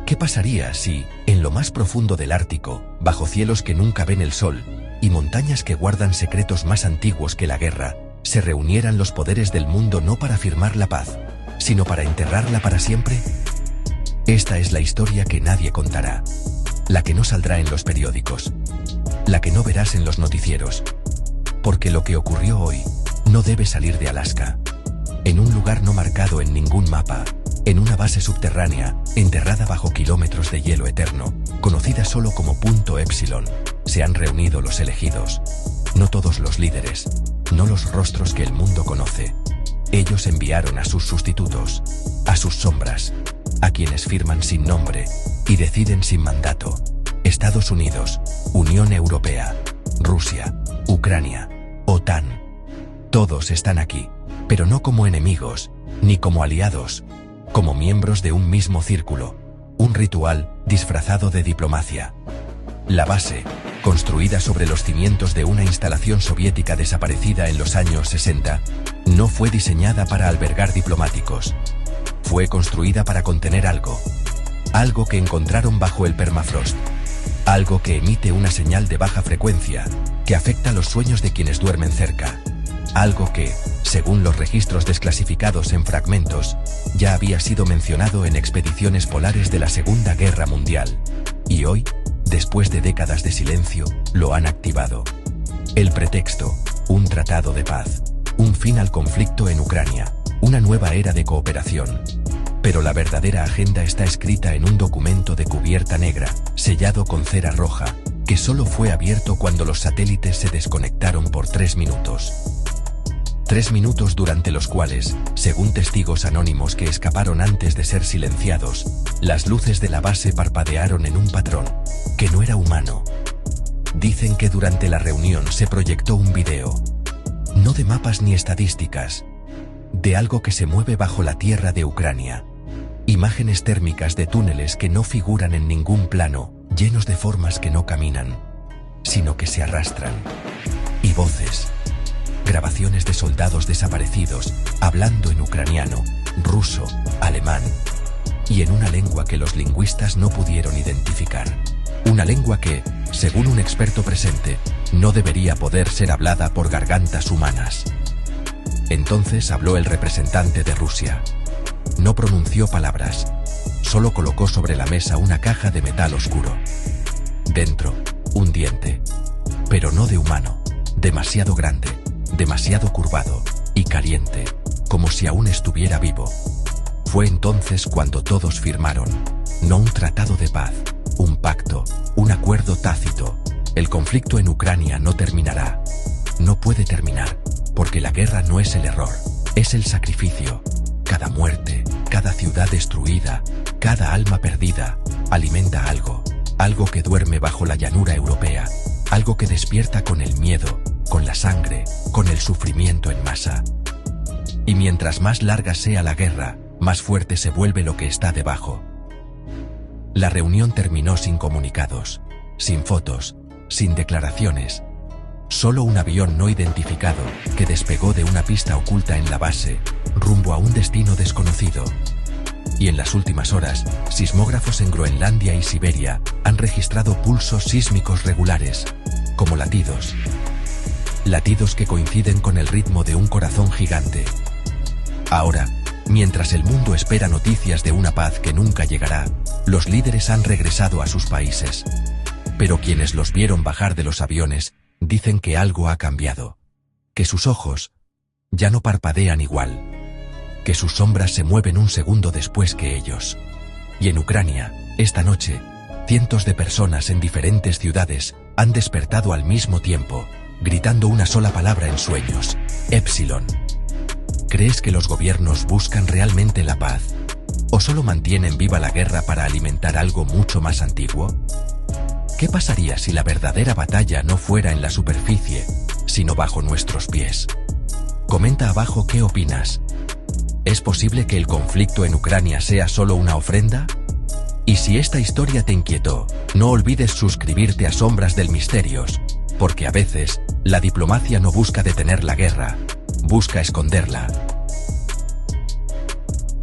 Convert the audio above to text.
¿Qué pasaría si, en lo más profundo del Ártico, bajo cielos que nunca ven el sol, y montañas que guardan secretos más antiguos que la guerra, se reunieran los poderes del mundo no para firmar la paz, sino para enterrarla para siempre? Esta es la historia que nadie contará, la que no saldrá en los periódicos, la que no verás en los noticieros, porque lo que ocurrió hoy no debe salir de Alaska. En un lugar no marcado en ningún mapa, en una base subterránea, enterrada bajo kilómetros de hielo eterno, conocida solo como Punto Epsilon, se han reunido los elegidos. No todos los líderes, no los rostros que el mundo conoce. Ellos enviaron a sus sustitutos, a sus sombras, a quienes firman sin nombre y deciden sin mandato. Estados Unidos, Unión Europea, Rusia, Ucrania, OTAN. Todos están aquí, pero no como enemigos, ni como aliados, como miembros de un mismo círculo, un ritual disfrazado de diplomacia. La base, construida sobre los cimientos de una instalación soviética desaparecida en los años 60, no fue diseñada para albergar diplomáticos. Fue construida para contener algo que encontraron bajo el permafrost, algo que emite una señal de baja frecuencia, que afecta los sueños de quienes duermen cerca, algo que, según los registros desclasificados en fragmentos, ya había sido mencionado en expediciones polares de la Segunda Guerra Mundial, y hoy, después de décadas de silencio, lo han activado. El pretexto, un tratado de paz, un fin al conflicto en Ucrania, una nueva era de cooperación. Pero la verdadera agenda está escrita en un documento de cubierta negra, sellado con cera roja, que solo fue abierto cuando los satélites se desconectaron por 3 minutos. 3 minutos durante los cuales, según testigos anónimos que escaparon antes de ser silenciados, las luces de la base parpadearon en un patrón que no era humano. Dicen que durante la reunión se proyectó un video, no de mapas ni estadísticas, de algo que se mueve bajo la tierra de Ucrania. Imágenes térmicas de túneles que no figuran en ningún plano, llenos de formas que no caminan, sino que se arrastran. Y voces. Grabaciones de soldados desaparecidos, hablando en ucraniano, ruso, alemán, y en una lengua que los lingüistas no pudieron identificar. Una lengua que, según un experto presente, no debería poder ser hablada por gargantas humanas. Entonces habló el representante de Rusia. No pronunció palabras, solo colocó sobre la mesa una caja de metal oscuro. Dentro, un diente, pero no de humano, demasiado grande, demasiado curvado y caliente, como si aún estuviera vivo. Fue entonces cuando todos firmaron, no un tratado de paz, un pacto, un acuerdo tácito. El conflicto en Ucrania no terminará. No puede terminar, porque la guerra no es el error, es el sacrificio. Cada muerte, cada ciudad destruida, cada alma perdida, alimenta algo que duerme bajo la llanura europea, algo que despierta con el miedo, con la sangre, con el sufrimiento en masa. Y mientras más larga sea la guerra, más fuerte se vuelve lo que está debajo. La reunión terminó sin comunicados, sin fotos, sin declaraciones. Solo un avión no identificado, que despegó de una pista oculta en la base, rumbo a un destino desconocido. Y en las últimas horas, sismógrafos en Groenlandia y Siberia han registrado pulsos sísmicos regulares, como latidos. Latidos que coinciden con el ritmo de un corazón gigante. Ahora, mientras el mundo espera noticias de una paz que nunca llegará, los líderes han regresado a sus países. Pero quienes los vieron bajar de los aviones dicen que algo ha cambiado, que sus ojos ya no parpadean igual, que sus sombras se mueven un segundo después que ellos. Y en Ucrania, esta noche, cientos de personas en diferentes ciudades han despertado al mismo tiempo, gritando una sola palabra en sueños: Epsilon. ¿Crees que los gobiernos buscan realmente la paz? ¿O solo mantienen viva la guerra para alimentar algo mucho más antiguo? ¿Qué pasaría si la verdadera batalla no fuera en la superficie, sino bajo nuestros pies? Comenta abajo qué opinas. ¿Es posible que el conflicto en Ucrania sea solo una ofrenda? Y si esta historia te inquietó, no olvides suscribirte a Sombras del Misterios, porque a veces, la diplomacia no busca detener la guerra, busca esconderla.